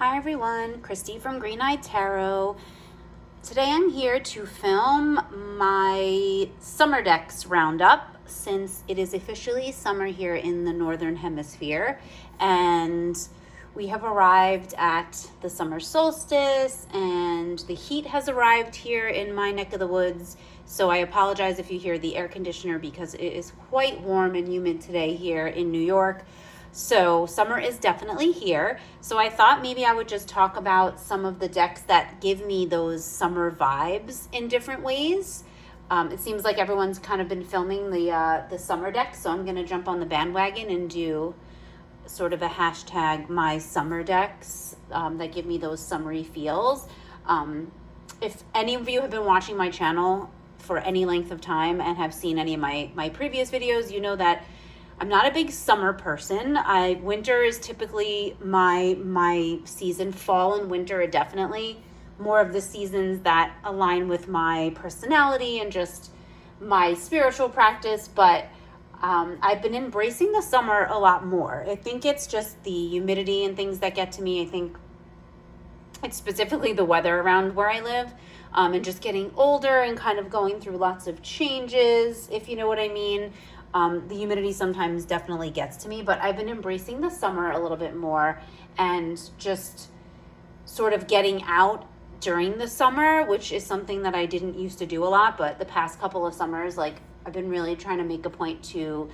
Hi everyone, Christy from Green Eyed Tarot. Today I'm here to film my summer decks roundup since it is officially summer here in the Northern Hemisphere, and we have arrived at the summer solstice and the heat has arrived here in my neck of the woods. So I apologize if you hear the air conditioner because it is quite warm and humid today here in New York. So summer is definitely here. So I thought maybe I would just talk about some of the decks that give me those summer vibes in different ways. It seems like everyone's kind of been filming the summer decks, so I'm going to jump on the bandwagon and do sort of a hashtag my summer decks that give me those summery feels. If any of you have been watching my channel for any length of time and have seen any of my previous videos, you know that I'm not a big summer person. Winter is typically my season. Fall and winter are definitely more of the seasons that align with my personality and just my spiritual practice. But I've been embracing the summer a lot more. I think it's just the humidity and things that get to me. I think it's specifically the weather around where I live, and just getting older and kind of going through lots of changes, if you know what I mean. The humidity sometimes definitely gets to me, but I've been embracing the summer a little bit more and just sort of getting out during the summer, which is something that I didn't used to do a lot, but the past couple of summers, like I've been really trying to make a point to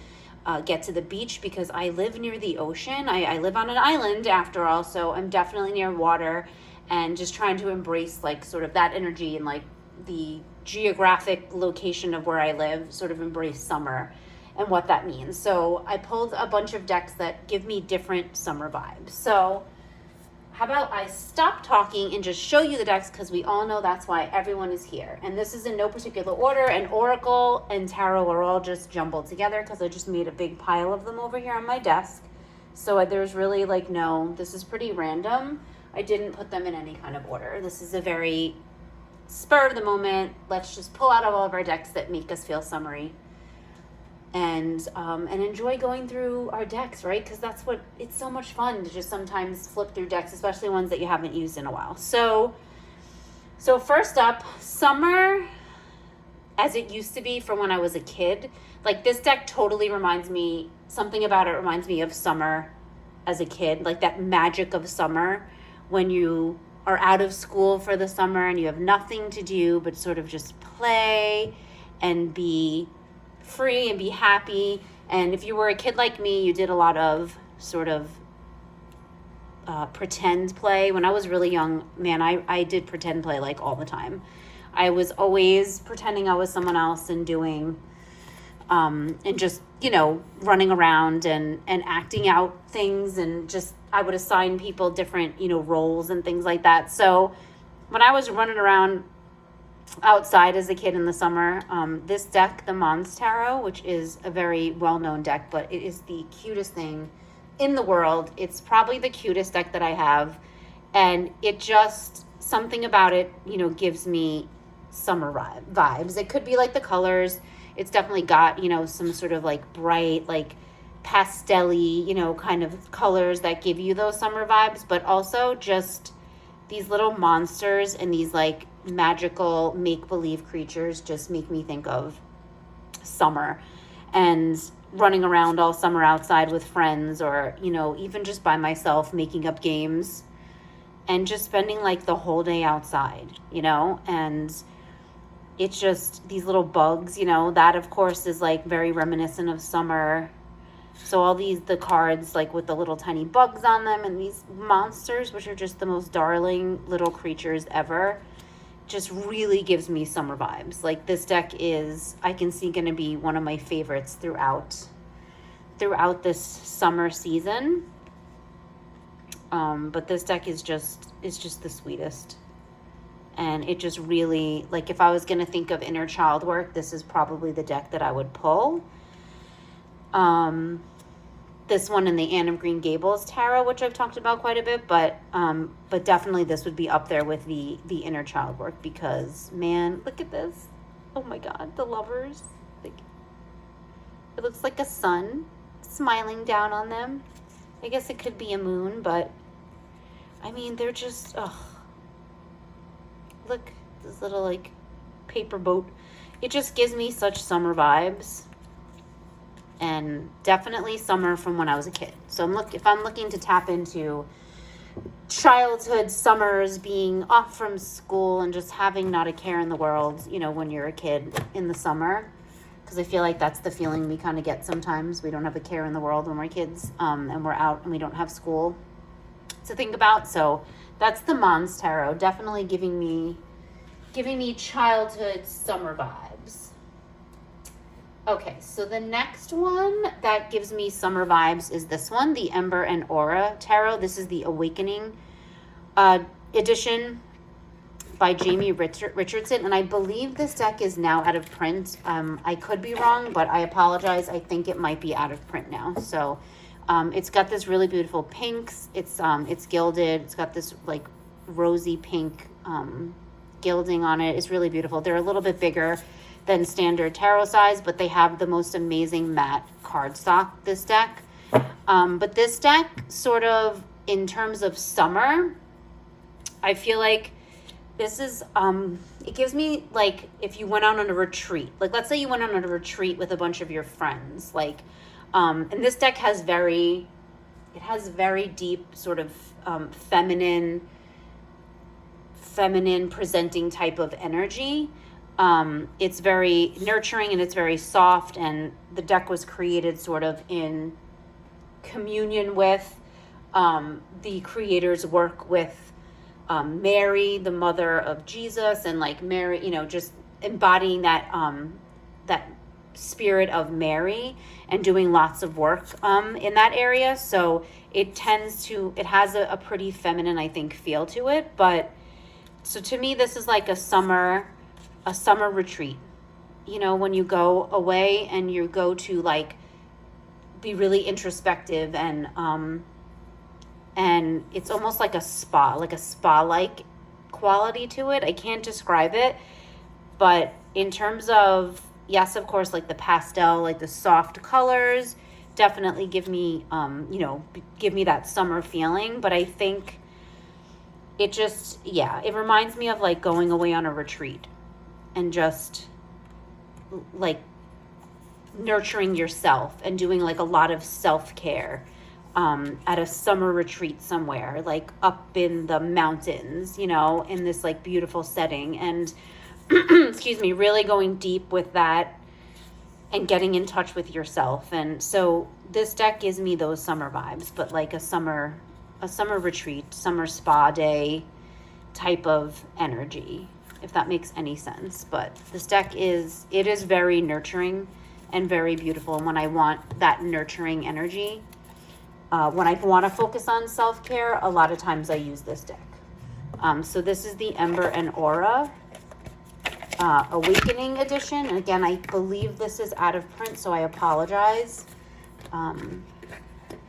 get to the beach because I live near the ocean. I live on an island after all, so I'm definitely near water and just trying to embrace like sort of that energy and like the geographic location of where I live, sort of embrace summer and what that means. So I pulled a bunch of decks that give me different summer vibes. So how about I stop talking and just show you the decks, because we all know that's why everyone is here. And this is in no particular order, and Oracle and Tarot are all just jumbled together because I just made a big pile of them over here on my desk. So there's really like no, this is pretty random. I didn't put them in any kind of order. This is a very spur of the moment. Let's just pull out all of our decks that make us feel summery. And enjoy going through our decks, right? Because that's what, it's so much fun to just sometimes flip through decks, especially ones that you haven't used in a while. So first up, summer as it used to be from when I was a kid. Like this deck totally reminds me, something about it reminds me of summer as a kid, like that magic of summer when you are out of school for the summer and you have nothing to do but sort of just play and be free and be happy. And if you were a kid like me, you did a lot of sort of pretend play. When I was really young, man, I did pretend play like all the time. I was always pretending I was someone else and doing and just, you know, running around and acting out things, and just I would assign people different, you know, roles and things like that. So when I was running around outside as a kid in the summer, this deck, the Mons Tarot, which is a very well-known deck, but it is the cutest thing in the world. It's probably the cutest deck that I have, and it just, something about it, you know, gives me summer vibes. It could be like the colors. It's definitely got, you know, some sort of like bright, like pastel-y, you know, kind of colors that give you those summer vibes, but also just these little monsters and these like magical make-believe creatures just make me think of summer and running around all summer outside with friends, or, you know, even just by myself making up games and just spending like the whole day outside, you know. And it's just these little bugs, you know, that of course is like very reminiscent of summer. So all the cards like with the little tiny bugs on them and these monsters, which are just the most darling little creatures ever, just really gives me summer vibes. Like this deck is, I can see, going to be one of my favorites throughout this summer season. But this deck is just the sweetest. And it just really, like if I was going to think of inner child work, this is probably the deck that I would pull. This one in the Anne of Green Gables Tarot, which I've talked about quite a bit, but definitely this would be up there with the inner child work, because man, look at this. Oh my God, the lovers. Like, it looks like a sun smiling down on them. I guess it could be a moon, but I mean, they're just, look, this little like paper boat. It just gives me such summer vibes, and definitely summer from when I was a kid. So if I'm looking to tap into childhood summers, being off from school and just having not a care in the world, when you're a kid in the summer, because I feel like that's the feeling we kind of get sometimes. We don't have a care in the world when we're kids, and we're out and we don't have school to think about. So that's the Mom's Tarot, definitely giving me childhood summer vibes. Okay, so the next one that gives me summer vibes is this one, the Ember and Aura Tarot. This is the Awakening edition by Jamie Richardson, and I believe this deck is now out of print. I could be wrong, but I apologize. I think it might be out of print now. So it's got this really beautiful pinks. It's gilded. It's got this like rosy pink gilding on it. It's really beautiful. They're a little bit bigger than standard tarot size, but they have the most amazing matte cardstock, this deck. But this deck, sort of in terms of summer, I feel like this is, it gives me like if you went out on a retreat, like let's say you went on a retreat with a bunch of your friends, like, and this deck has very deep sort of feminine presenting type of energy. It's very nurturing and it's very soft, and the deck was created sort of in communion with the creator's work with Mary, the mother of Jesus, and like Mary, just embodying that that spirit of Mary and doing lots of work in that area. So it has a pretty feminine, I think, feel to it. But so to me, this is like a summer retreat, when you go away and you go to like be really introspective, and it's almost like a spa-like quality to it. I can't describe it, but in terms of, yes, of course, like the pastel, like the soft colors definitely give me that summer feeling. But I think it just, it reminds me of like going away on a retreat and just like nurturing yourself and doing like a lot of self-care at a summer retreat somewhere, like up in the mountains, in this like beautiful setting, and excuse me, really going deep with that and getting in touch with yourself. And so this deck gives me those summer vibes, but like a summer retreat, summer spa day type of energy, if that makes any sense. But this deck is very nurturing and very beautiful. And when I want that nurturing energy, when I want to focus on self-care, a lot of times I use this deck. So this is the Ember and Aura Awakening edition. And again, I believe this is out of print, so I apologize.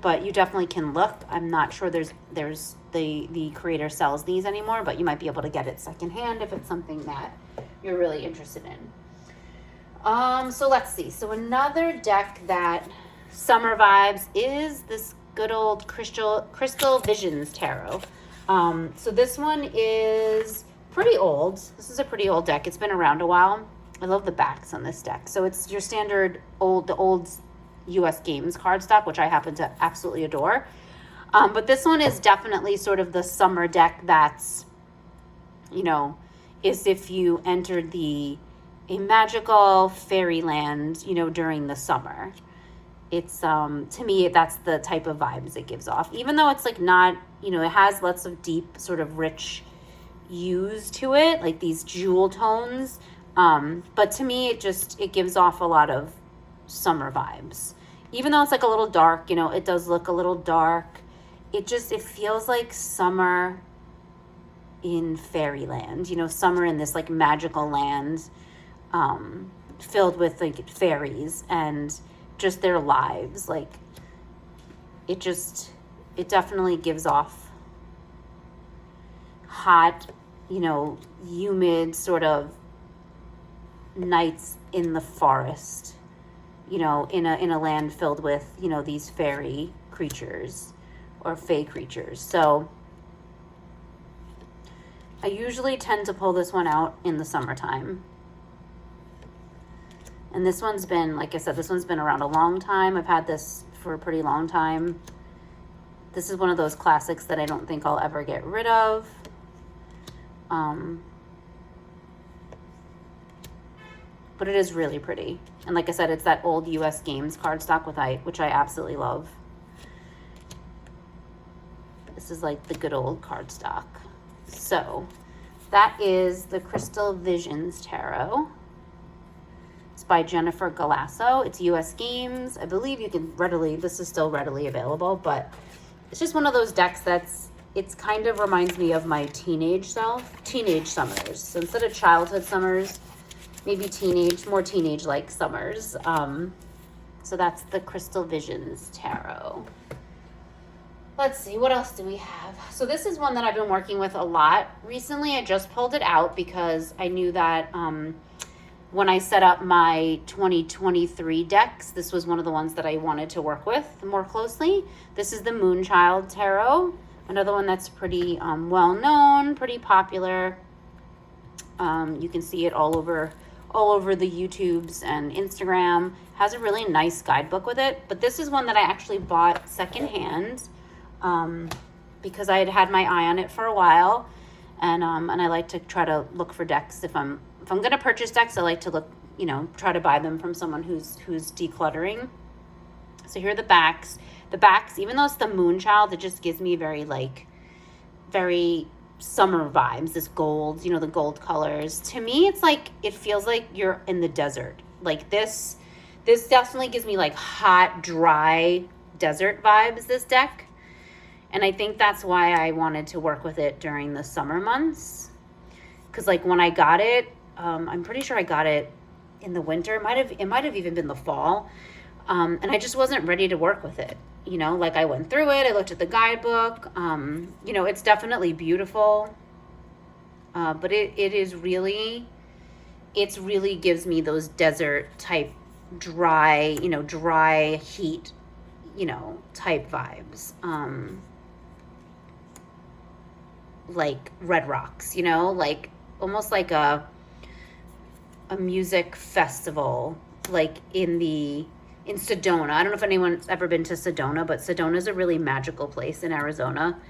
But you definitely can look. I'm not sure there's the creator sells these anymore, but you might be able to get it secondhand if it's something that you're really interested in. So let's see. So another deck that summer vibes is this good old Crystal Visions Tarot. So this one is pretty old. This is a pretty old deck. It's been around a while. I love the backs on this deck. So it's your standard the old US Games cardstock, which I happen to absolutely adore. But this one is definitely sort of the summer deck that's, is if you entered a magical fairyland, during the summer. It's, to me, that's the type of vibes it gives off. Even though it's like not, it has lots of deep sort of rich hues to it, like these jewel tones. But to me, it gives off a lot of summer vibes. Even though it's like a little dark, it does look a little dark. It feels like summer in fairyland, summer in this like magical land, filled with like fairies and just their lives. Like it definitely gives off hot, humid sort of nights in the forest, in a land filled with, these fairy creatures or fae creatures. So I usually tend to pull this one out in the summertime. And this one's been, like I said, this one's been around a long time. I've had this for a pretty long time. This is one of those classics that I don't think I'll ever get rid of. But it is really pretty. And like I said, it's that old US Games cardstock which I absolutely love. This is like the good old cardstock. So that is the Crystal Visions Tarot. It's by Jennifer Galasso. It's US Games. I believe you can this is still readily available, but it's just one of those decks it's kind of reminds me of my teenage summers. So instead of childhood summers, maybe more teenage-like summers. So that's the Crystal Visions Tarot. Let's see, what else do we have? So this is one that I've been working with a lot recently. I just pulled it out because I knew that when I set up my 2023 decks, this was one of the ones that I wanted to work with more closely. This is the Moonchild Tarot, another one that's pretty well-known, pretty popular. You can see it all over the YouTubes and Instagram. Has a really nice guidebook with it, but this is one that I actually bought secondhand because I had my eye on it for a while, and I like to try to look for decks. If I'm gonna purchase decks, I like to look, try to buy them from someone who's decluttering. So here are the backs. The backs, even though it's the Moonchild, it just gives me very summer vibes. This gold, the gold colors. To me, it's like it feels like you're in the desert. Like this definitely gives me like hot, dry desert vibes, this deck. And I think that's why I wanted to work with it during the summer months. Because like when I got it, I'm pretty sure I got it in the winter. It might have even been the fall. And I just wasn't ready to work with it. Like I went through it, I looked at the guidebook. It's definitely beautiful. But it really gives me those desert type dry heat, type vibes. Like Red Rocks, like almost like a music festival, like in Sedona. I don't know if anyone's ever been to Sedona, but Sedona is a really magical place in Arizona.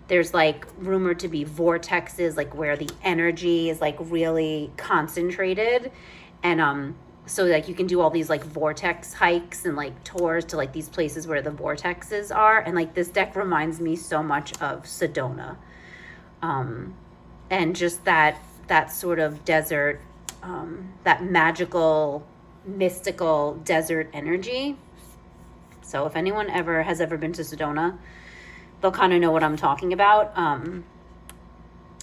There's like rumored to be vortexes, like where the energy is like really concentrated. And so like you can do all these like vortex hikes and like tours to like these places where the vortexes are. And like this deck reminds me so much of Sedona. And just that sort of desert, that magical, mystical desert energy. So if anyone has ever been to Sedona, they'll kind of know what I'm talking about.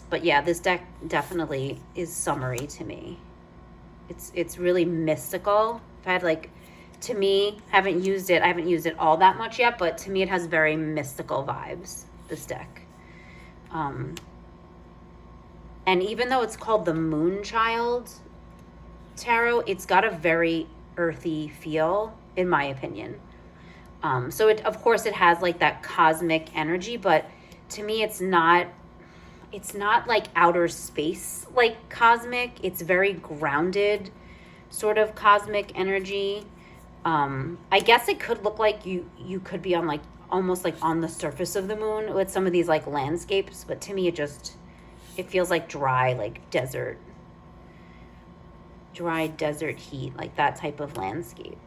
But yeah, this deck definitely is summery to me. It's really mystical. If I had to me, I haven't used it all that much yet, but to me it has very mystical vibes, this deck. And even though it's called the Moonchild Tarot, it's got a very earthy feel, in my opinion. So of course it has like that cosmic energy, but to me it's not like outer space like cosmic. It's very grounded sort of cosmic energy. I guess it could look like you could be on like almost like on the surface of the moon with some of these like landscapes, but to me it feels like dry desert heat, like that type of landscape.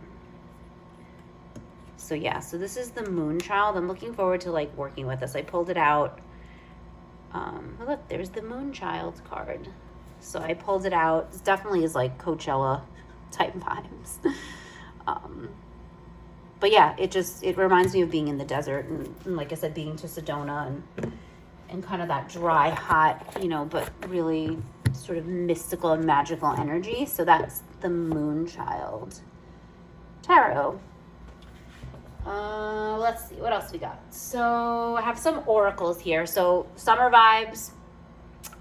So yeah, so this is the Moonchild. I'm looking forward to working with this. I pulled it out. Look, there's the Moonchild card. So I pulled it out. It definitely is like Coachella type vibes. But yeah, it reminds me of being in the desert and like I said, being to Sedona and kind of that dry, hot, but really sort of mystical and magical energy. So that's the Moonchild Tarot. Let's see, what else we got? So I have some oracles here. So summer vibes,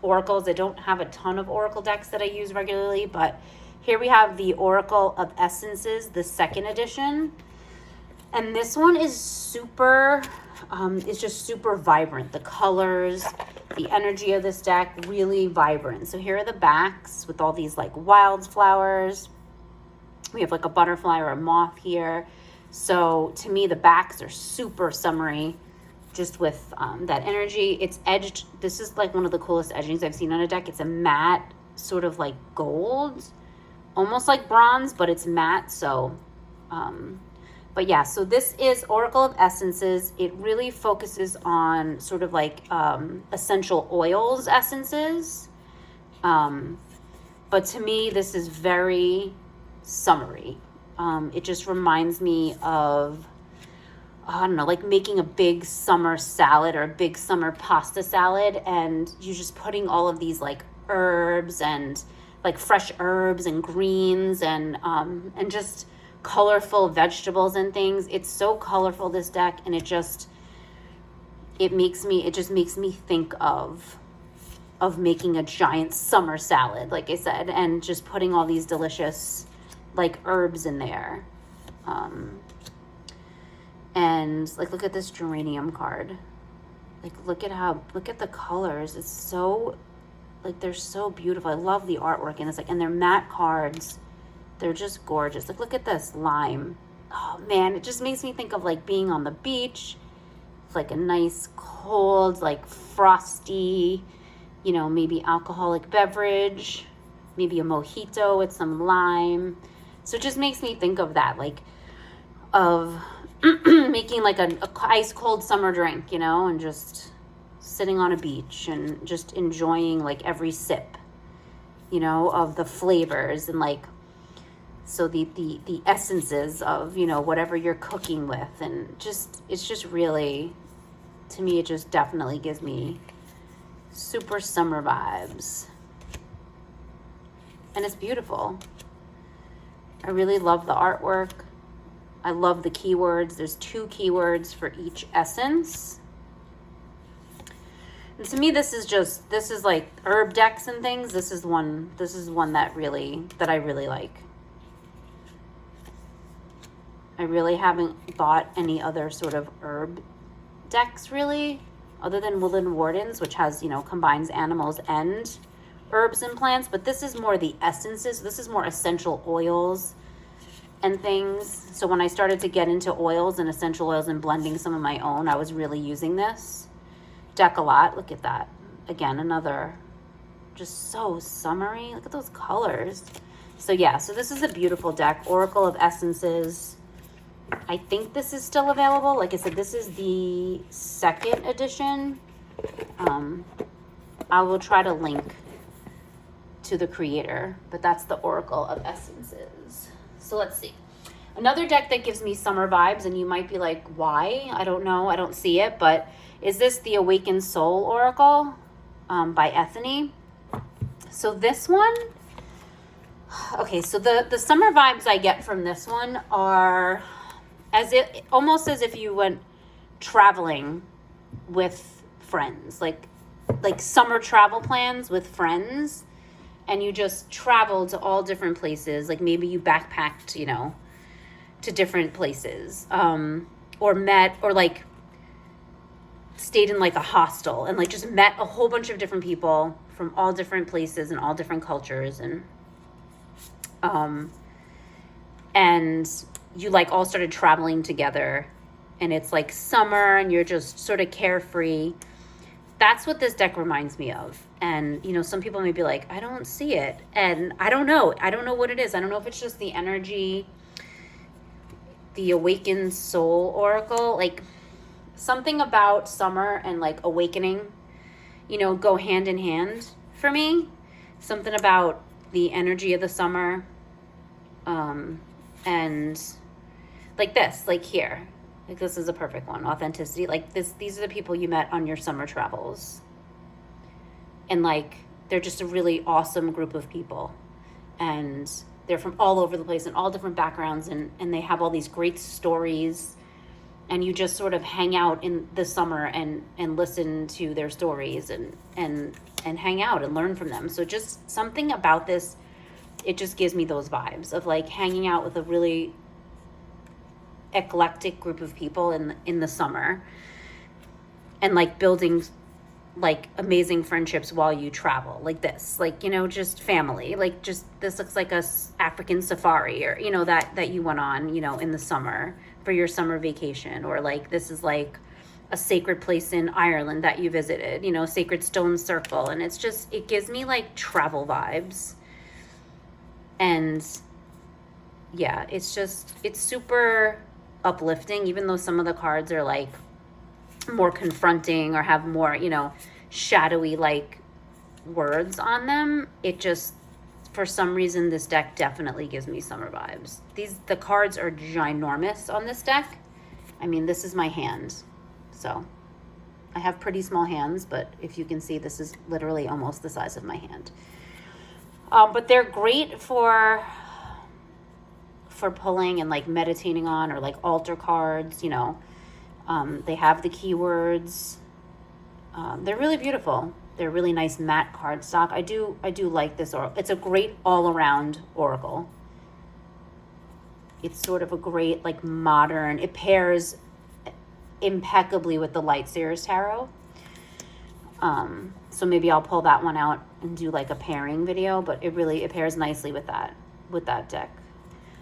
oracles. I don't have a ton of oracle decks that I use regularly, but here we have the Oracle of Essences, the 2nd edition. And this one is super, it's just super vibrant. The colors, The energy of this deck, really vibrant. So here are the backs with all these like wildflowers. We have like a butterfly or a moth here. So to me, the backs are super summery, just with that energy. It's edged. This is like one of the coolest edgings I've seen on a deck. It's a matte sort of like gold, almost like bronze, but it's matte. So, but yeah, so this is Oracle of Essences. It really focuses on sort of like essential oils essences. But to me, this is very summery. It just reminds me of, I don't know, like making a big summer salad or a big summer pasta salad, and you're just putting all of these like herbs and like fresh herbs and greens and just colorful vegetables and things. It's so colorful, this deck, and it just makes me think of making a giant summer salad, like I said, and just putting all these delicious like herbs in there. And like, look at this geranium card. Like, look at the colors. It's so, like, they're so beautiful. I love the artwork in this, like, and they're matte cards. They're just gorgeous. Like, look at this lime. Oh man, it just makes me think of like being on the beach. It's like a nice cold, like frosty, you know, maybe alcoholic beverage, maybe a mojito with some lime. So it just makes me think of that, like, of making like a ice cold summer drink, you know, and just sitting on a beach and just enjoying like every sip, you know, of the flavors and like, so the essences of, you know, whatever you're cooking with. And just, it's just really, to me, it just definitely gives me super summer vibes. And it's beautiful. I really love the artwork. I love the keywords. There's 2 keywords for each essence. And to me, this is like herb decks and things. This is one that I really like. I really haven't bought any other sort of herb decks really, other than Woodland Wardens, which has, you know, combines animals and herbs and plants, but this is more the essences. This is more essential oils and things. So when I started to get into oils and essential oils and blending some of my own, I was really using this deck a lot. Look at that. Again, another just so summery. Look at those colors. So yeah, so this is a beautiful deck, Oracle of Essences. I think this is still available. Like I said, this is the 2nd edition. I will try to link to the creator, but that's the Oracle of Essences. So let's see. Another deck that gives me summer vibes, and you might be like, why? I don't know. I don't see it, but is this the Awakened Soul Oracle by Ethany? So this one, okay, so the summer vibes I get from this one are almost as if you went traveling with friends, like summer travel plans with friends, and you just traveled to all different places. Like maybe you backpacked, you know, to different places, or met, or like stayed in like a hostel and like just met a whole bunch of different people from all different places and all different cultures, and you like all started traveling together, and it's like summer and you're just sort of carefree. That's what this deck reminds me of. And, you know, some people may be like, I don't see it. And I don't know what it is. I don't know if it's just the energy, the Awakened Soul Oracle, like something about summer and like awakening, you know, go hand in hand for me. Something about the energy of the summer, and like this, like here, like this is a perfect one. Authenticity, like this, these are the people you met on your summer travels, and like they're just a really awesome group of people, and they're from all over the place and all different backgrounds, and they have all these great stories, and you just sort of hang out in the summer and listen to their stories and hang out and learn from them. So just something about this, it just gives me those vibes of like hanging out with a really eclectic group of people in the summer, and like building like amazing friendships while you travel, like this, like, you know, just family, like just this looks like a African safari, or, you know, that you went on, you know, in the summer for your summer vacation, or like this is like a sacred place in Ireland that you visited, you know, Sacred Stone Circle. And it's just, it gives me like travel vibes. And yeah, it's just, it's super uplifting, even though some of the cards are like more confronting or have more, you know, shadowy like words on them. It just, for some reason, this deck definitely gives me summer vibes. The cards are ginormous on this deck. I mean, this is my hand. So I have pretty small hands, but if you can see, this is literally almost the size of my hand. But they're great for pulling and like meditating on, or like altar cards, you know. They have the keywords. They're really beautiful. They're really nice matte cardstock. I do like this oracle. It's a great all-around oracle. It's sort of a great like modern, it pairs impeccably with the Lightseers Tarot. So maybe I'll pull that one out and do like a pairing video, but it pairs nicely with that deck.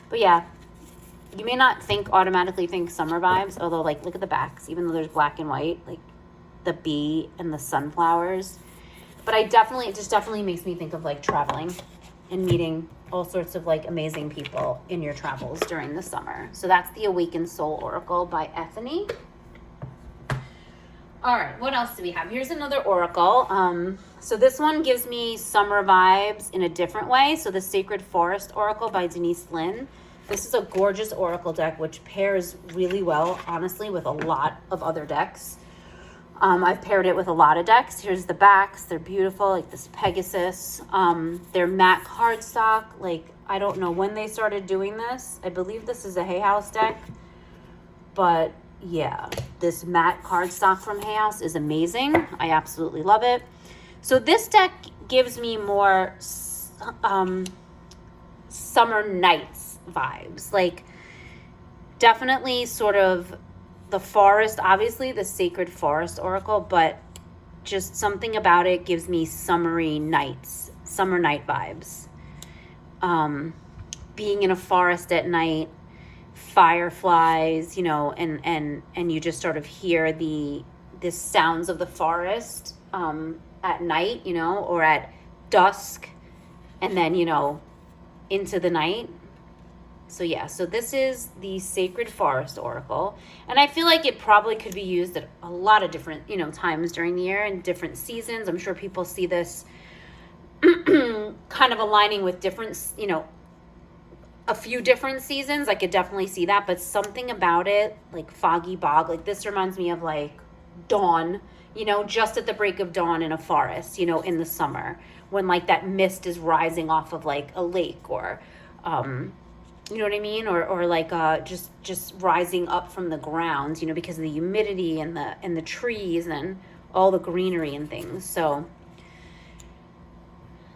But yeah, you may not automatically think summer vibes, although like look at the backs, even though there's black and white, like the bee and the sunflowers. But it just definitely makes me think of like traveling and meeting all sorts of like amazing people in your travels during the summer. So that's the Awakened Soul Oracle by Ethany. All right, what else do we have? Here's another oracle. So this one gives me summer vibes in a different way. So the Sacred Forest Oracle by Denise Linn. This is a gorgeous oracle deck, which pairs really well, honestly, with a lot of other decks. I've paired it with a lot of decks. Here's the backs. They're beautiful, like this Pegasus. They're matte cardstock. Like, I don't know when they started doing this. I believe this is a Hay House deck. But yeah, this matte cardstock from Hay House is amazing. I absolutely love it. So this deck gives me more summer nights vibes. Like, definitely sort of the forest, obviously the Sacred Forest Oracle, but just something about it gives me summery nights, summer night vibes. Being in a forest at night, fireflies, you know, and you just sort of hear the sounds of the forest at night, you know, or at dusk, and then, you know, into the night. So yeah, so this is the Sacred Forest Oracle, and I feel like it probably could be used at a lot of different, you know, times during the year and different seasons. I'm sure people see this kind of aligning with different, you know, a few different seasons. I could definitely see that, but something about it, like foggy bog, like this reminds me of like dawn, you know, just at the break of dawn in a forest, you know, in the summer, when like that mist is rising off of like a lake, or you know what I mean, or like just rising up from the ground, you know, because of the humidity and the trees and all the greenery and things. So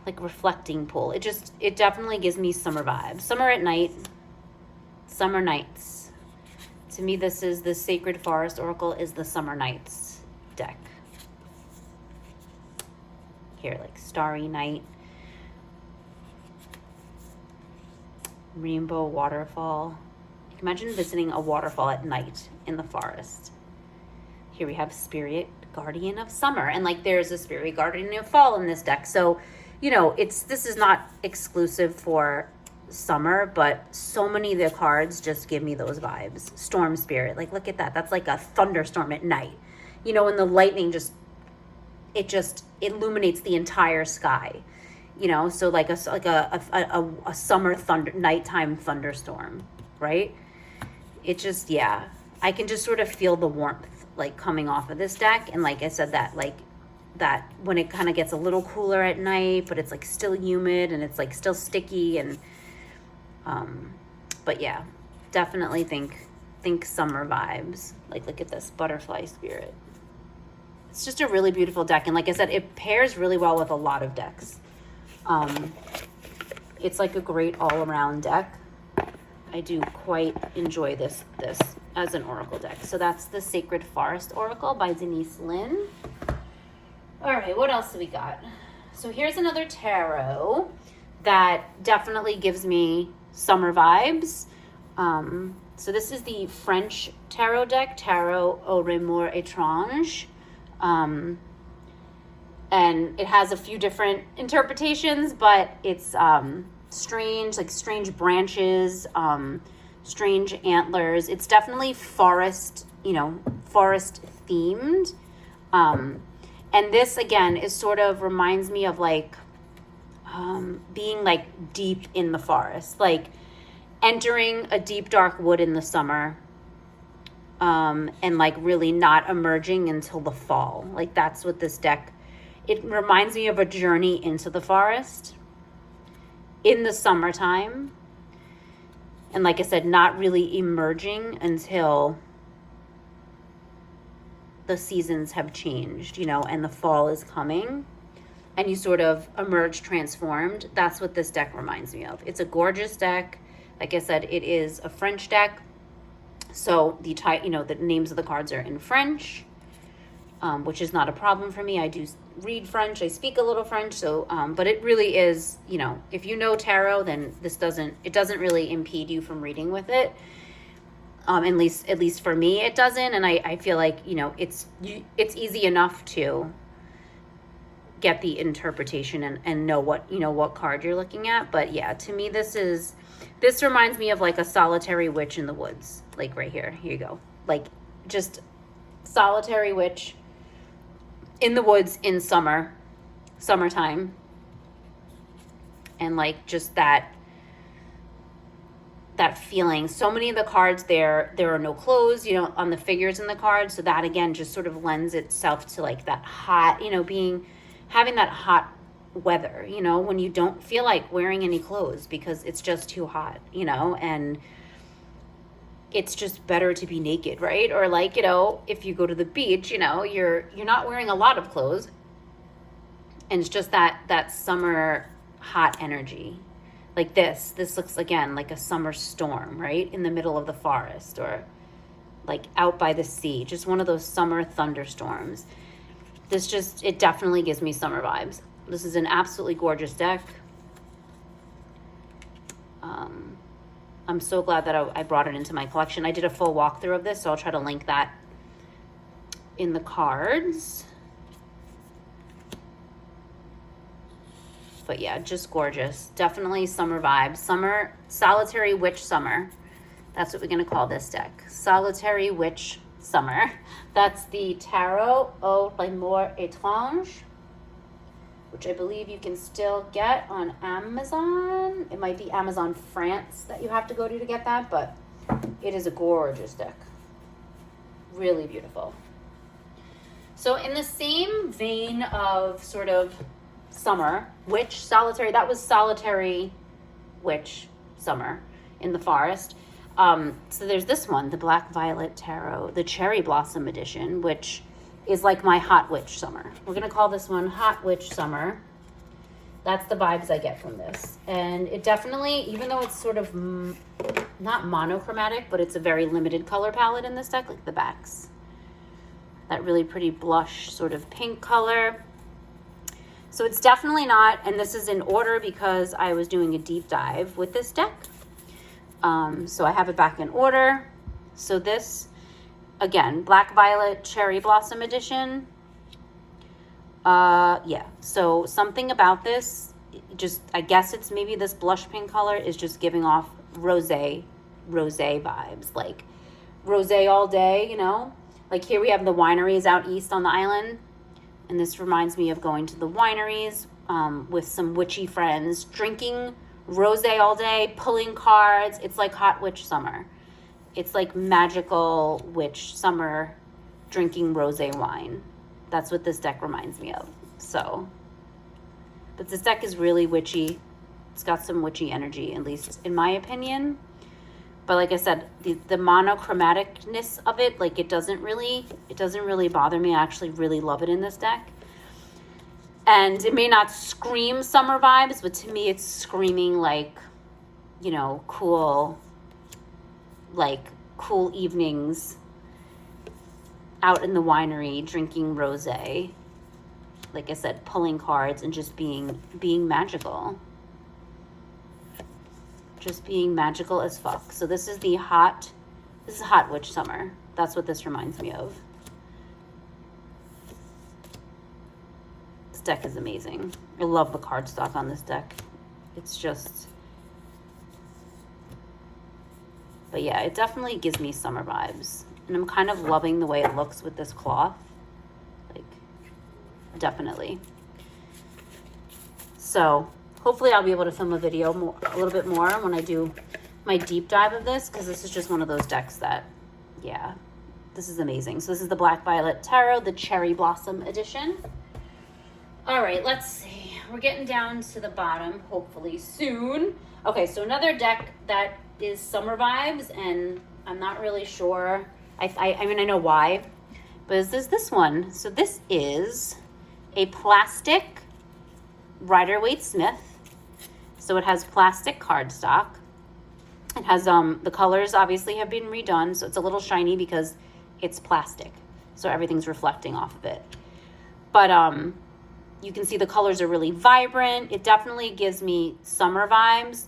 like reflecting pool. It definitely gives me summer vibes. Summer at night, summer nights. To me, this is the Sacred Forest Oracle is the Summer Nights deck. Here, like Starry Night, Rainbow Waterfall. Imagine visiting a waterfall at night in the forest. Here we have Spirit Guardian of Summer, and like there's a Spirit Guardian of Fall in this deck. So, you know, this is not exclusive for summer, but so many of the cards just give me those vibes. Storm Spirit, like look at that. That's like a thunderstorm at night. You know, and the lightning just illuminates the entire sky. You know, so like a summer nighttime thunderstorm, right? It just, yeah, I can just sort of feel the warmth like coming off of this deck. And like I said, that when it kind of gets a little cooler at night, but it's like still humid and it's like still sticky, and but yeah, definitely think summer vibes. Like look at this Butterfly Spirit. It's just a really beautiful deck, and like I said, it pairs really well with a lot of decks. It's like a great all-around deck. I do quite enjoy this as an oracle deck. So that's the Sacred Forest Oracle by Denise Linn. All right, what else do we got? So here's another tarot that definitely gives me summer vibes. So this is the French tarot deck, Tarot au Remords Étrange. And it has a few different interpretations, but it's strange, like strange branches, strange antlers. It's definitely forest, forest themed. And this, again, is sort of reminds me of like being like deep in the forest, like entering a deep, dark wood in the summer, and like really not emerging until the fall. Like that's what this deck, it reminds me of a journey into the forest in the summertime. And like I said, not really emerging until the seasons have changed, and the fall is coming and you sort of emerge transformed. That's what this deck reminds me of. It's a gorgeous deck. Like I said, it is a French deck. So the names of the cards are in French, which is not a problem for me. I do read French. I speak a little French. So, but it really is, if you know tarot, then it doesn't really impede you from reading with it. At least for me, it doesn't. And I feel like, it's easy enough to get the interpretation and know what card you're looking at. But yeah, to me, this reminds me of like a solitary witch in the woods, like right here. Here you go. Like just solitary witch in the woods in summertime. And like just that feeling. So many of the cards there are no clothes, on the figures in the cards. So that again just sort of lends itself to like that hot, having that hot weather, when you don't feel like wearing any clothes because it's just too hot, and it's just better to be naked, right? Or like, if you go to the beach, you're not wearing a lot of clothes, and it's just that summer hot energy. Like this looks again like a summer storm, right? In the middle of the forest or like out by the sea, just one of those summer thunderstorms. It definitely gives me summer vibes. This is an absolutely gorgeous deck. I'm so glad that I brought it into my collection. I did a full walkthrough of this, so I'll try to link that in the cards. But yeah, just gorgeous. Definitely summer vibes. Summer, solitary witch summer. That's what we're going to call this deck. Solitary witch summer. That's the Tarot au Remords Étrange, which I believe you can still get on Amazon. It might be Amazon France that you have to go to get that, but it is a gorgeous deck. Really beautiful. So in the same vein of sort of summer, witch, solitary, that was solitary witch summer in the forest. So there's this one, the Black Violet Tarot, the Cherry Blossom Edition, which is like my hot witch summer. We're going to call this one Hot Witch Summer. That's the vibes I get from this. And it definitely, even though it's sort of not monochromatic, but it's a very limited color palette in this deck, like the backs. That really pretty blush sort of pink color. So it's definitely not, and this is in order because I was doing a deep dive with this deck. So I have it back in order. So this, again, Black Violet Cherry Blossom Edition. Yeah, so something about this, I guess it's maybe this blush pink color is just giving off rosé vibes, like rosé all day, Like here we have the wineries out east on the island. And this reminds me of going to the wineries with some witchy friends, drinking rosé all day, pulling cards. It's like hot witch summer. It's like magical witch summer, drinking rosé wine. That's what this deck reminds me of. So, but this deck is really witchy. It's got some witchy energy, at least in my opinion. But like I said, the monochromaticness of it, like it doesn't really bother me. I actually really love it in this deck. And it may not scream summer vibes, but to me it's screaming like, cool evenings out in the winery drinking rosé. like I said, pulling cards and just being magical. Just being magical as fuck. So this is Hot Witch Summer. That's what this reminds me of. This deck is amazing. I love the cardstock on this deck. It's just... But yeah, it definitely gives me summer vibes. And I'm kind of loving the way it looks with this cloth. Like, definitely. So, hopefully I'll be able to film a video a little bit more when I do my deep dive of this, because this is just one of those decks that, yeah, this is amazing. So this is the Black Violet Tarot, the Cherry Blossom edition. All right, let's see. We're getting down to the bottom, hopefully soon. Okay, so another deck that is summer vibes, and I'm not really sure. I mean, I know why, but is this one? So this is a plastic Rider-Waite-Smith. So it has plastic cardstock. It has the colors obviously have been redone, so it's a little shiny because it's plastic. So everything's reflecting off of it. But you can see the colors are really vibrant. It definitely gives me summer vibes.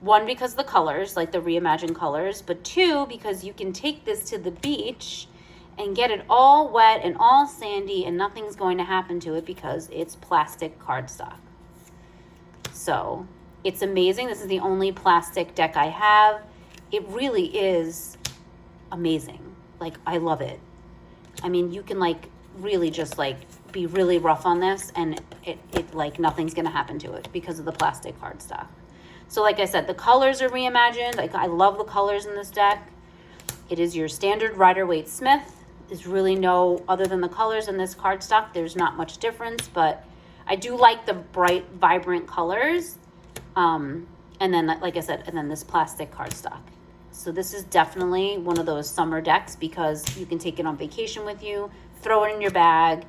One, because the colors, like the reimagined colors, but two, because you can take this to the beach and get it all wet and all sandy and nothing's going to happen to it because it's plastic cardstock. So it's amazing. This is the only plastic deck I have. It really is amazing. Like, I love it. I mean, you can like really just like be really rough on this and it like nothing's gonna happen to it because of the plastic cardstock. So like I said, the colors are reimagined. Like, I love the colors in this deck. It is your standard Rider-Waite-Smith. There's really no, other than the colors in this cardstock, there's not much difference, but I do like the bright, vibrant colors. And then, like I said, and then this plastic cardstock. So this is definitely one of those summer decks because you can take it on vacation with you, throw it in your bag.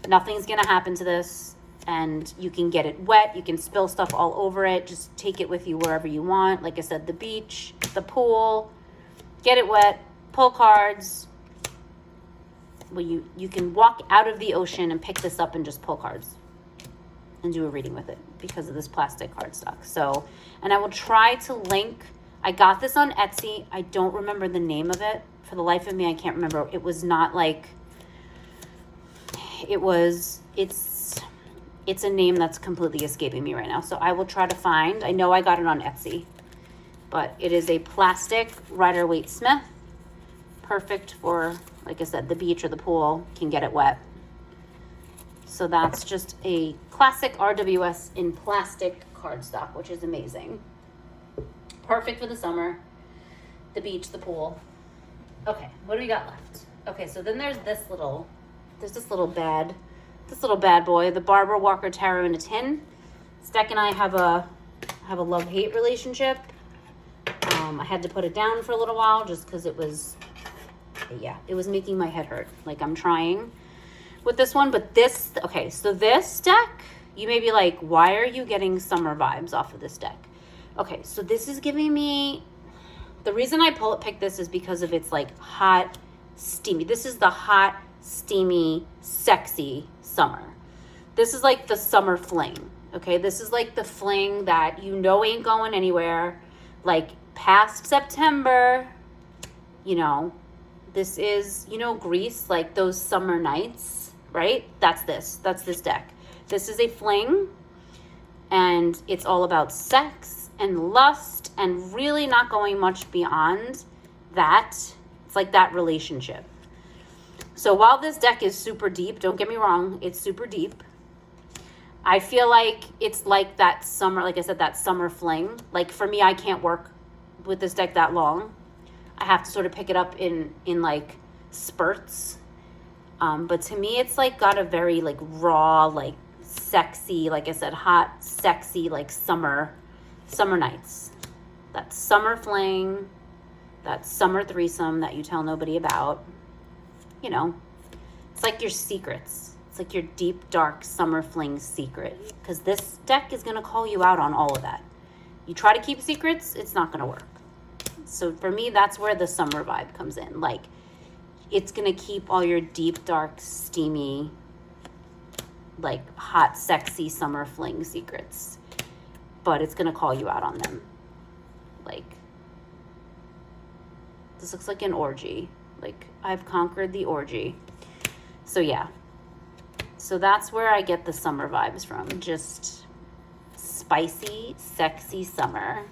Nothing's gonna happen to this. And you can get it wet. You can spill stuff all over it. Just take it with you wherever you want. Like I said, the beach, the pool, get it wet, pull cards. Well, you can walk out of the ocean and pick this up and just pull cards and do a reading with it because of this plastic cardstock. So, and I will try to link. I got this on Etsy. I don't remember the name of it. For the life of me, I can't remember. It was not like, it's a name that's completely escaping me right now. So I will try to find, I know I got it on Etsy, but it is a plastic Rider-Waite-Smith. Perfect for, like I said, the beach or the pool, can get it wet. So that's just a classic RWS in plastic cardstock, which is amazing. Perfect for the summer, the beach, the pool. Okay, what do we got left? Okay, so then there's this little bad boy, the Barbara Walker Tarot in a Tin. This deck and I have a love-hate relationship. I had to put it down for a little while just because it was making my head hurt. Like, I'm trying with this one, but this, okay, so this deck, you may be like, why are you getting summer vibes off of this deck? Okay, so this is giving me, the reason I picked this is because of its like hot, steamy. This is the hot, steamy, sexy summer. This is like the summer fling, okay? This is like the fling that you know ain't going anywhere, like past September, you know. This is, you know, Greece, like those summer nights, right? That's this deck. This is a fling, and it's all about sex and lust and really not going much beyond that. It's like that relationship. So while this deck is super deep, don't get me wrong, it's super deep. I feel like it's like that summer, like I said, that summer fling. Like for me, I can't work with this deck that long. I have to sort of pick it up in like spurts. But to me, it's like got a very like raw, like sexy, like I said, hot, sexy, like summer nights. That summer fling, that summer threesome that you tell nobody about. You know, it's like your secrets. It's like your deep, dark summer fling secret. Because this deck is going to call you out on all of that. You try to keep secrets, it's not going to work. So for me, that's where the summer vibe comes in. Like, it's going to keep all your deep, dark, steamy, like hot, sexy summer fling secrets, but it's going to call you out on them. Like, this looks like an orgy. Like, I've conquered the orgy. So yeah. So that's where I get the summer vibes from. Just spicy, sexy summer.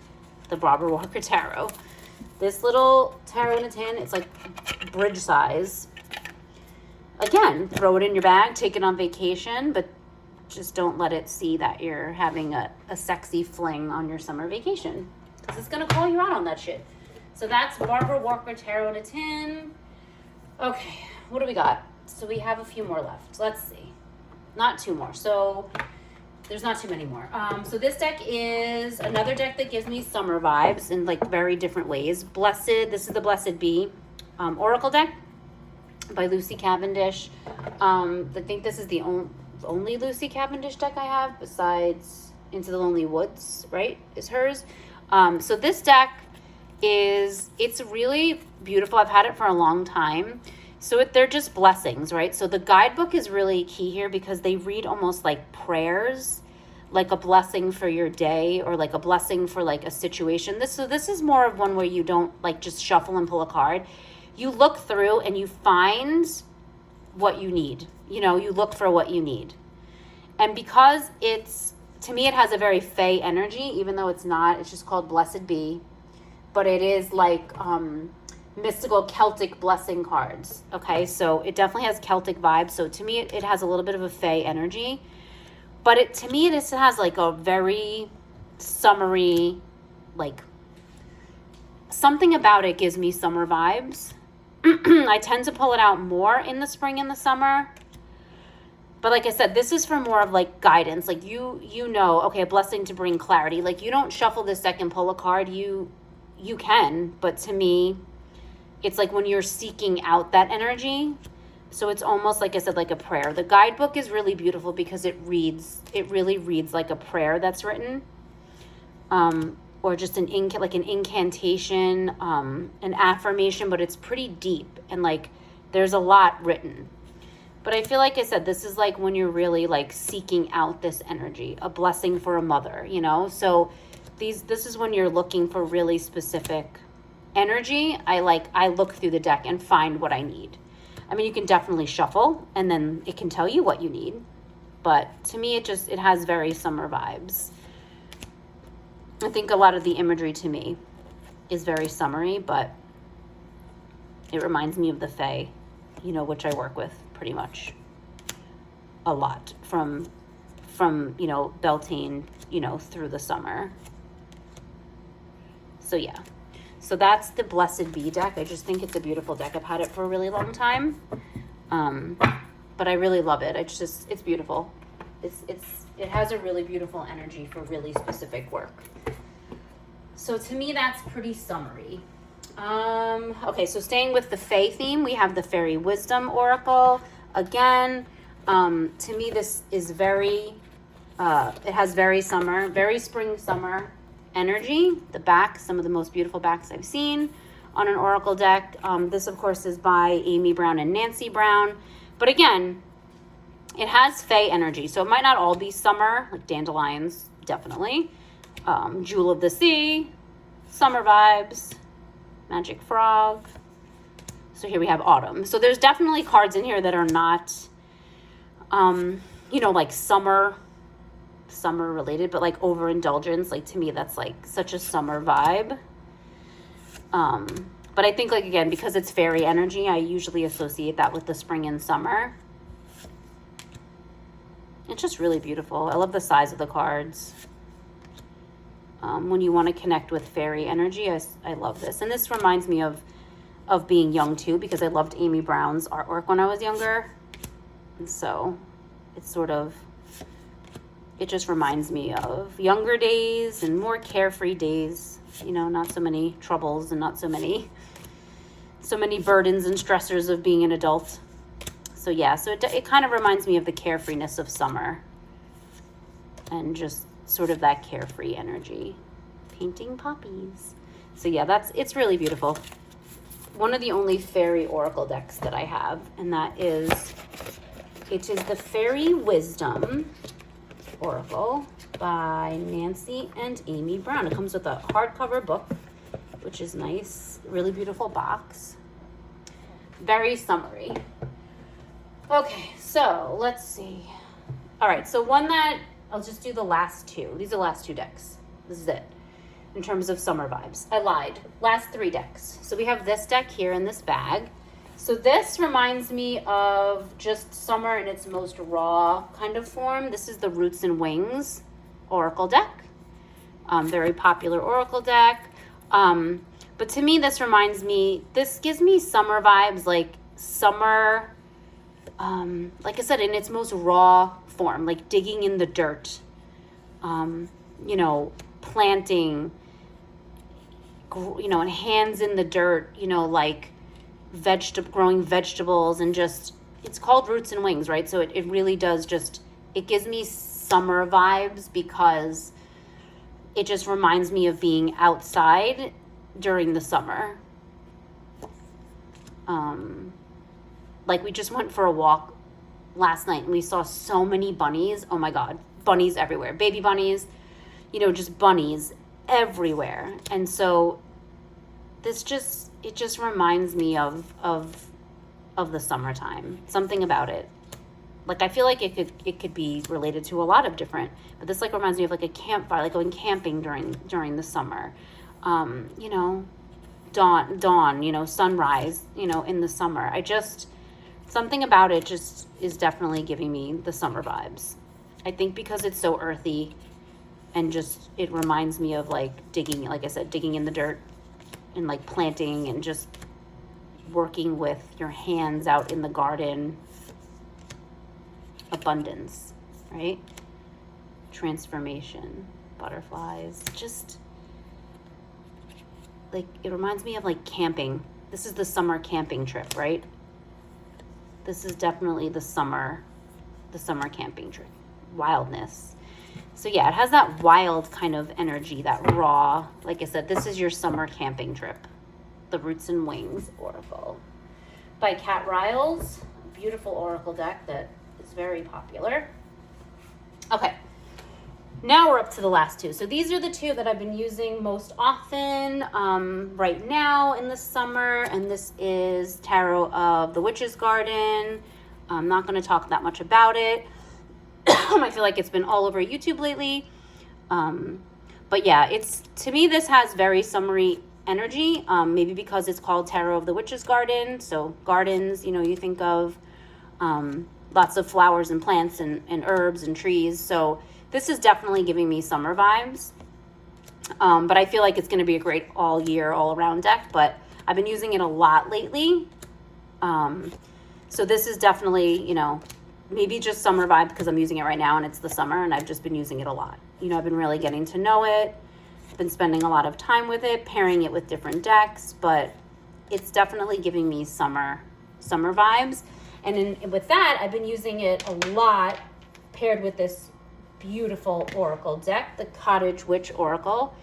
The Barbara Walker Tarot. This little tarot in a tin, it's like bridge size. Again, throw it in your bag, take it on vacation, but just don't let it see that you're having a sexy fling on your summer vacation, because it's going to call you out on that shit. So that's Barbara Walker Tarot in a tin. Okay, what do we got? So we have a few more left. Let's see. Not two more. So there's not too many more. So this deck is another deck that gives me summer vibes in like very different ways. This is the Blessed Bee Oracle deck by Lucy Cavendish. I think this is the only Lucy Cavendish deck I have besides Into the Lonely Woods, right? Is hers. So this deck it's really beautiful. I've had it for a long time. So they're just blessings, right? So the guidebook is really key here because they read almost like prayers, like a blessing for your day or like a blessing for like a situation. This is more of one where you don't like just shuffle and pull a card. You look through and you find what you need. You know, you look for what you need. And because to me, it has a very fae energy, even though it's not. It's just called Blessed Bee. But it is like mystical Celtic blessing cards. Okay, so it definitely has Celtic vibes. So to me, it has a little bit of a fae energy. But to me, this has like a very summery, like something about it gives me summer vibes. I tend to pull it out more in the spring and the summer. But like I said, this is for more of like guidance. Like you know, okay, a blessing to bring clarity. Like you don't shuffle this deck and pull a card. You can, but to me, it's like when you're seeking out that energy. So it's almost like I said, like a prayer. The guidebook is really beautiful because it really reads like a prayer that's written. Or just an incantation, an affirmation, but it's pretty deep and like there's a lot written. But I feel like I said, this is like when you're really like seeking out this energy, a blessing for a mother, you know? So this is when you're looking for really specific energy. I look through the deck and find what I need. I mean, you can definitely shuffle and then it can tell you what you need. But to me, it has very summer vibes. I think a lot of the imagery to me is very summery, but it reminds me of the fae, you know, which I work with pretty much a lot from you know, Beltane, you know, through the summer. So yeah, so that's the Blessed Bee deck. I just think it's a beautiful deck. I've had it for a really long time, but I really love it. It's beautiful. It has a really beautiful energy for really specific work. So to me, that's pretty summery. Okay, so staying with the Fae theme, we have the Fairy Wisdom Oracle. Again, to me, this is it has very spring, summer energy. The back, some of the most beautiful backs I've seen on an Oracle deck. This, of course, is by Amy Brown and Nancy Brown. But again, it has Fae energy. So it might not all be summer, like dandelions, definitely. Jewel of the Sea, summer vibes, Magic Frog. So here we have autumn. So there's definitely cards in here that are not, you know, like summer related, but like overindulgence. Like to me, that's like such a summer vibe. But I think like, again, because it's fairy energy, I usually associate that with the spring and summer. It's just really beautiful. I love the size of the cards. When you want to connect with fairy energy, I love this. And this reminds me of being young too, because I loved Amy Brown's artwork when I was younger. And so it just reminds me of younger days and more carefree days, you know, not so many troubles and not so many burdens and stressors of being an adult. So yeah, so it kind of reminds me of the carefreeness of summer and just sort of that carefree energy. Painting poppies. So yeah, it's really beautiful. One of the only fairy oracle decks that I have, and that is It is the Fairy Wisdom Oracle by Nancy and Amy Brown. It comes with a hardcover book, which is nice. Really beautiful box. Very summery. Okay, so let's see. All right, so one that I'll just do the last two. These are the last two decks. This is it in terms of summer vibes. I lied. Last three decks. So we have this deck here in this bag. So this reminds me of just summer in its most raw kind of form. This is the Roots and Wings Oracle deck. Very popular Oracle deck. But to me, this gives me summer vibes, like summer, like I said, in its most raw form, like digging in the dirt, planting, and hands in the dirt, like growing vegetables, and just, it's called Roots and Wings, right? So it really does it gives me summer vibes because it just reminds me of being outside during the summer. Like we just went for a walk last night and we saw so many bunnies. Oh my God, bunnies everywhere. Baby bunnies, just bunnies everywhere. And so it just reminds me of the summertime. Something about it. Like I feel like it could be related to a lot of different, but this like reminds me of like a campfire, like going camping during the summer. Dawn, sunrise, in the summer. Something about it just is definitely giving me the summer vibes. I think because it's so earthy and just, it reminds me of like digging, like I said, digging in the dirt and like planting and just working with your hands out in the garden. Abundance, right? Transformation, butterflies, just like, it reminds me of like camping. This is the summer camping trip, right? This is definitely the summer camping trip. Wildness. So yeah, it has that wild kind of energy, that raw, like I said, this is your summer camping trip. The Roots and Wings Oracle by Kat Riles. Beautiful Oracle deck that is very popular. Okay. Now we're up to the last two. So these are the two that I've been using most often right now in the summer. And this is Tarot of the Witch's Garden. I'm not going to talk that much about it. I feel like it's been all over YouTube lately. But yeah, to me, this has very summery energy. Maybe because it's called Tarot of the Witch's Garden. So gardens, you think of lots of flowers and plants and herbs and trees. So this is definitely giving me summer vibes. But I feel like it's going to be a great all year, all around deck. But I've been using it a lot lately. So this is definitely, maybe just summer vibe because I'm using it right now and it's the summer and I've just been using it a lot. I've been really getting to know it. I've been spending a lot of time with it, pairing it with different decks. But it's definitely giving me summer vibes. And with that, I've been using it a lot paired with this beautiful Oracle deck, the Cottage Witch Oracle,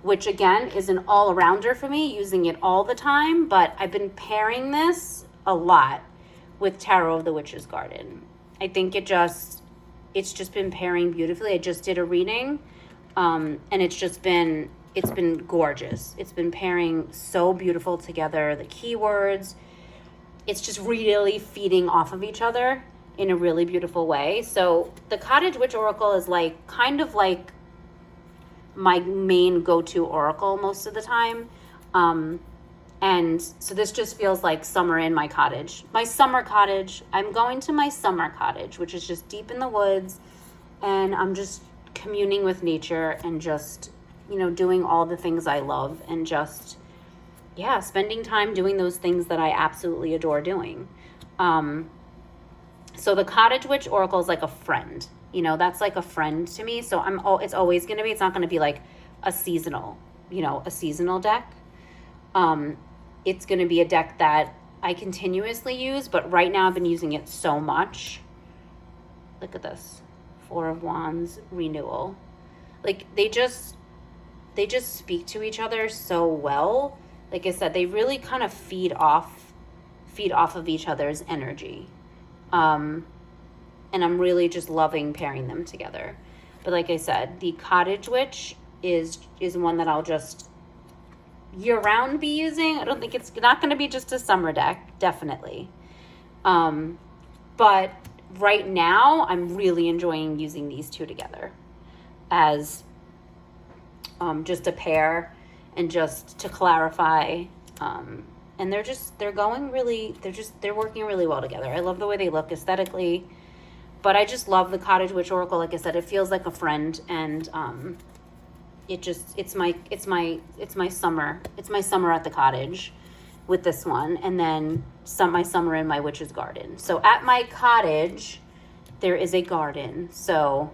which again is an all-arounder for me, using it all the time, but I've been pairing this a lot with Tarot of the Witch's Garden. I think it's just been pairing beautifully. I just did a reading, and it's been gorgeous. It's been pairing so beautiful together. The keywords, it's just really feeding off of each other in a really beautiful way. So the Cottage Witch Oracle is kind of like my main go-to oracle most of the time. And so this just feels like summer in my cottage. My summer cottage. I'm going to my summer cottage, which is just deep in the woods. And I'm just communing with nature and just, doing all the things I love and just, spending time doing those things that I absolutely adore doing. So the Cottage Witch Oracle is like a friend. That's like a friend to me. So it's always going to be, it's not going to be like a seasonal deck. It's going to be a deck that I continuously use, but right now I've been using it so much. Look at this. Four of Wands, renewal. Like they just speak to each other so well. Like I said, they really kind of feed off of each other's energy. and I'm really just loving pairing them together. But like I said, the Cottage Witch is one that I'll just year-round be using. I don't think it's not going to be just a summer deck, definitely. But right now, I'm really enjoying using these two together as just a pair and just to clarify. And they're working really well together. I love the way they look aesthetically, but I just love the Cottage Witch Oracle. Like I said, it feels like a friend, and it's my summer at the cottage with this one, and then my summer in my witch's garden. So at my cottage there is a garden, so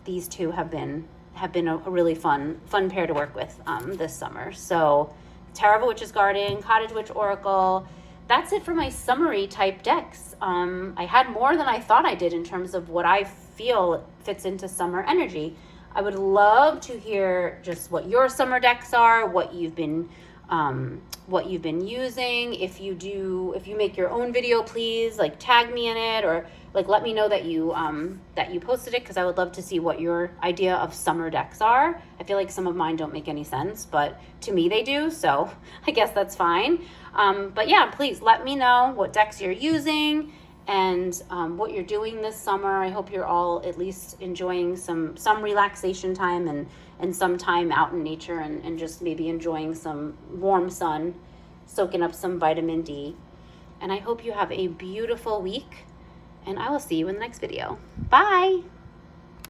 these two have been a really fun pair to work with this summer. So Tarot of a Witch's Garden, Cottage Witch Oracle. That's it for my summary type decks. I had more than I thought I did in terms of what I feel fits into summer energy. I would love to hear just what your summer decks are, what you've been using. If you make your own video, please like tag me in it, or like let me know that you posted it, because I would love to see what your idea of summer decks are. I feel like some of mine don't make any sense, but to me they do, so I guess that's fine. But yeah, please let me know what decks you're using and what you're doing this summer. I hope you're all at least enjoying some relaxation time and some time out in nature, and just maybe enjoying some warm sun, soaking up some vitamin D. And I hope you have a beautiful week, and I will see you in the next video. Bye!